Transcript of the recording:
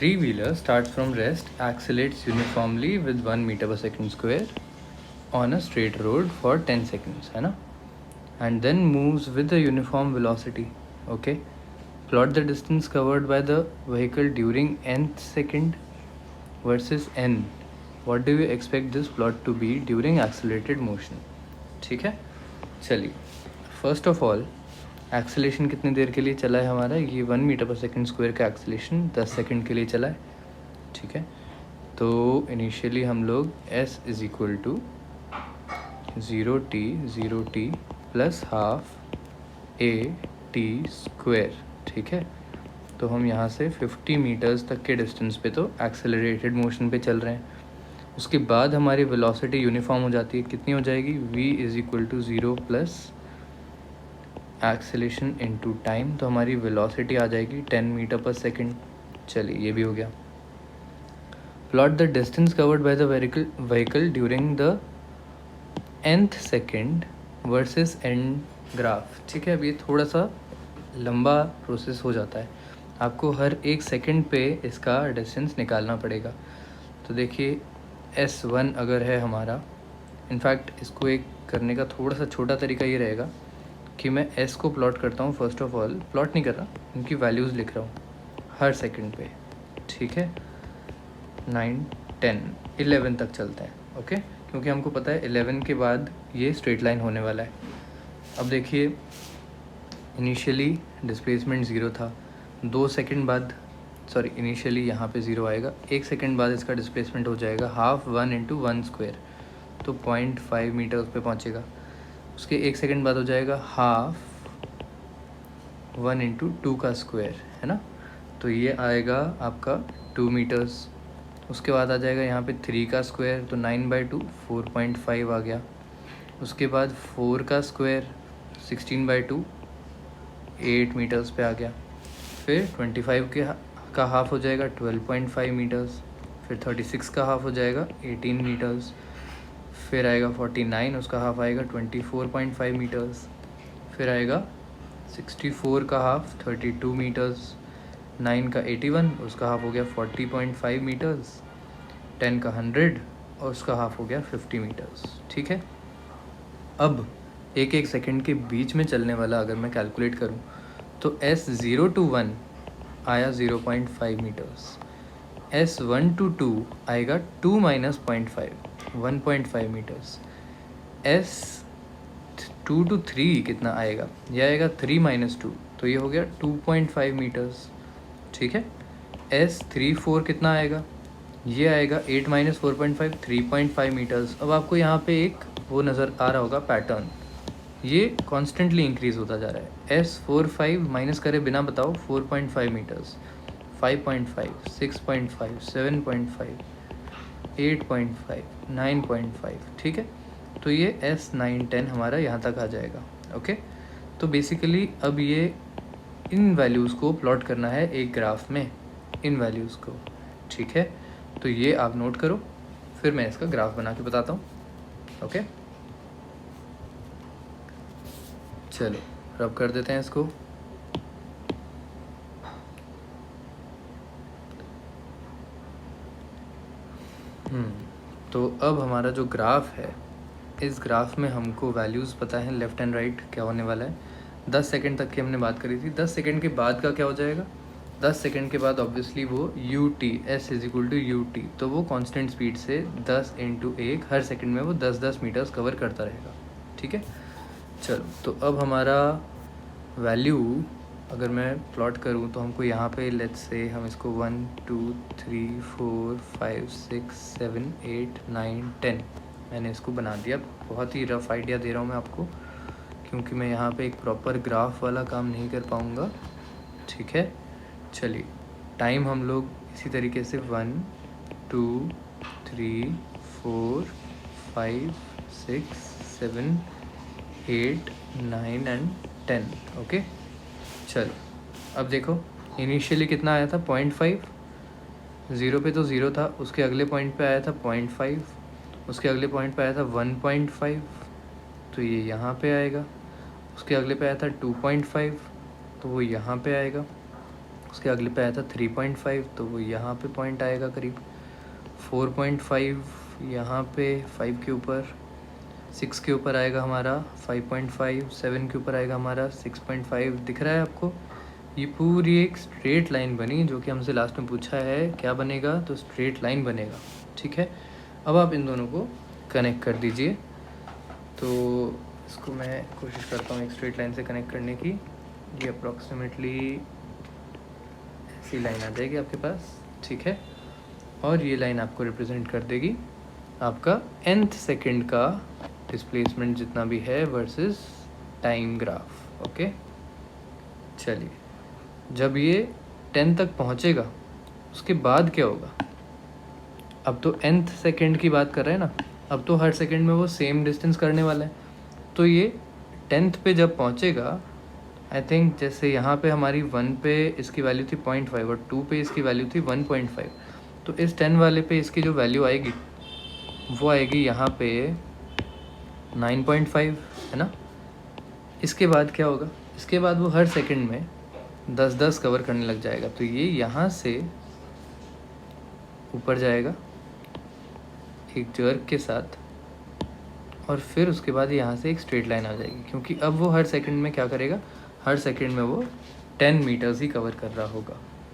three-wheeler starts from rest, accelerates uniformly with 1 meter per second square on a straight road for 10 seconds, है ना? And then moves with a uniform velocity. Okay. Plot the distance covered by the vehicle during nth second versus n. What do you expect this plot to be during accelerated motion? ठीक है, चलिए. First of all acceleration कितनी देर के लिए चला है हमारा? ये 1 मीटर पर सेकंड स्क्वायर का एक्सेलेरेशन 10 सेकंड के लिए चला है. ठीक है, तो इनिशियली हम लोग s is equal to 0t plus half a t square. ठीक है, तो हम यहाँ से 50 मीटर्स तक के डिस्टेंस पे तो एक्सेलरेटेड मोशन पे चल रहे हैं. उसके बाद हमारी वेलोसिटी यूनिफॉर्म हो जाती है. कितनी हो जाएगी? v is equal to 0 plus acceleration into time. तो हमारी वेलोसिटी आ जाएगी 10 मीटर पर सेकंड. चलिए, ये भी हो गया. Plot the distance covered by the vehicle during the nth second versus and graph. ठीक है, अब ये थोड़ा सा लंबा प्रोसेस हो जाता है. आपको हर एक सेकंड पे इसका डिस्टेंस निकालना पड़ेगा. तो देखिए, S1 अगर है हमारा, इनफैक्ट इसको एक करने का थोड़ा सा छोटा तरीका ये रहेगा कि मैं S को प्लॉट करता हूँ. फर्स्ट ऑफ ऑल प्लॉट नहीं कर रहा, उनकी वैल्यूज़ लिख रहा हूँ हर सेकंड पे. ठीक है, 9, 10, 11 तक चलते हैं. ओके, क्योंकि हमको पता है 11 के बाद ये स्ट्रेट लाइन होने वाला है. अब देखिए, इनिशियली डिस्प्लेसमेंट 0 था. 2 सेकंड बाद, सॉरी, इनिशियली यहाँ पे 0 आएगा. 1 सेकंड बाद इसका डिस्प्लेसमेंट हो जाएगा हाफ 1 इंटू 1 स्क्वायर, तो 0.5 मीटर उस पर पहुँचेगा. उसके 1 सेकंड बाद हो जाएगा हाफ 1 इंटू 2 का स्क्वायर, है ना? तो ये आएगा आपका 2 मीटर्स. उसके बाद आ जाएगा यहाँ पे 3 का स्क्वायर, तो 9/2 4.5 आ गया. उसके बाद 4 का स्क्वायर 16/2 8 मीटर्स पे आ गया. फिर 25 का हाफ हो जाएगा 12.5 मीटर्स. फिर 36 का हाफ हो जाएगा 18 मीटर्स. फिर आएगा 49, उसका हाफ आएगा 24.5 मीटर्स. फिर आएगा 64 का हाफ 32 मीटर्स. 9 का 81, उसका हाफ हो गया 40.5 मीटर्स. 10 का 100 और उसका हाफ हो गया 50 मीटर्स. ठीक है, अब एक सेकंड के बीच में चलने वाला अगर मैं कैलकुलेट करूं तो S0 to 1 आया 0.5 मीटर्स. S1 to 2 आएगा 2 माइनस 0.5 1.5 मीटर्स. S2 to 3 कितना आएगा? यह आएगा 3 माइनस 2, तो ये हो गया 2.5 मीटर्स. ठीक है, S3-4 कितना आएगा? ये आएगा 8 माइनस 4.5 3.5 मीटर्स. अब आपको यहाँ पे एक वो नज़र आ रहा होगा पैटर्न, ये कॉन्स्टेंटली इंक्रीज़ होता जा रहा है. S4-5 माइनस करे बिना बताओ 4.5 मीटर्स, 5.5 6.5 7.5 8.5 9.5. ठीक है, तो ये S9-10 हमारा यहाँ तक आ जाएगा. ओके, तो बेसिकली अब ये इन वैल्यूज़ को प्लॉट करना है एक ग्राफ में, इन वैल्यूज़ को. ठीक है, तो ये आप नोट करो, फिर मैं इसका ग्राफ बना के बताता हूँ. ओके, चलो रब कर देते हैं इसको. तो अब हमारा जो ग्राफ है, इस ग्राफ में हमको वैल्यूज़ पता है लेफ़्ट एंड राइट क्या होने वाला है. 10 सेकंड तक की हमने बात करी थी. 10 सेकंड के बाद का क्या हो जाएगा? 10 सेकंड के बाद ऑब्वियसली वो ut, s is equal to ut, तो वो कांस्टेंट स्पीड से 10 इंटू 1 हर सेकंड में वो 10-10 मीटर्स कवर करता रहेगा. ठीक है, चलो, तो अब हमारा वैल्यू अगर मैं प्लॉट करूँ तो हमको यहाँ पे लेट्स से हम इसको 1 2 3 4 5 6 7 8 9 10 मैंने इसको बना दिया. बहुत ही रफ़ आइडिया दे रहा हूँ मैं आपको, क्योंकि मैं यहाँ पे एक प्रॉपर ग्राफ वाला काम नहीं कर पाऊँगा. ठीक है, चलिए, टाइम हम लोग इसी तरीके से 1 2 3 4 5 6 7 8 9 एंड 10. ओके, चलो, अब देखो, इनिशियली कितना आया था? 0.5. 0 पे तो 0 था, उसके अगले पॉइंट पे आया था 0.5, उसके अगले पॉइंट पे आया था 1.5, तो ये यहाँ पे आएगा. उसके अगले पे आया था 2.5, तो वो यहाँ पे आएगा. उसके अगले पे आया था 3.5, तो वो यहाँ पे पॉइंट आएगा करीब। 4.5 यहाँ पे 5 के ऊपर, 6 के ऊपर आएगा हमारा 5.5, 7 के ऊपर आएगा हमारा 6.5। दिख रहा है आपको? ये पूरी एक स्ट्रेट लाइन बनी, जो कि हमसे लास्ट में पूछा है क्या बनेगा, तो स्ट्रेट लाइन बनेगा। ठीक है, अब आप इन दोनों को कनेक्ट कर दीजिए। तो इसको मैं कोशिश करता हूँ एक स्ट्रेट लाइन से कनेक्ट करने की। ये अप्रॉक्सीमेटली ऐसी लाइन आ जाएगी आपके पास। ठीक है, और ये लाइन आपको रिप्रेजेंट कर देगी आपका nth सेकंड का डिस्प्लेसमेंट जितना भी है वर्सेस टाइम ग्राफ। ओके, चलिए, जब ये 10 तक पहुंचेगा उसके बाद क्या होगा? अब तो nth सेकंड की बात कर रहे हैं ना, अब तो हर सेकंड में वो सेम डिस्टेंस करने वाला है। तो ये 10th पे जब पहुंचेगा, आई थिंक जैसे यहाँ पे हमारी 1 पे इसकी वैल्यू थी 0.5 और 2 पे इसकी वैल्यू थी 1.5, तो इस 10 वाले पे इसकी जो वैल्यू आएगी वो आएगी यहाँ पे 9.5, है ना। इसके बाद क्या होगा? इसके बाद वो हर सेकंड में 10-10 कवर करने लग जाएगा। तो ये यहाँ से ऊपर जाएगा एक जर्क के साथ, और फिर उसके बाद यहाँ से एक स्ट्रेट लाइन आ जाएगी, क्योंकि अब वो हर सेकंड में क्या करेगा, हर सेकंड में वो 10 मीटर्स ही कवर कर रहा होगा।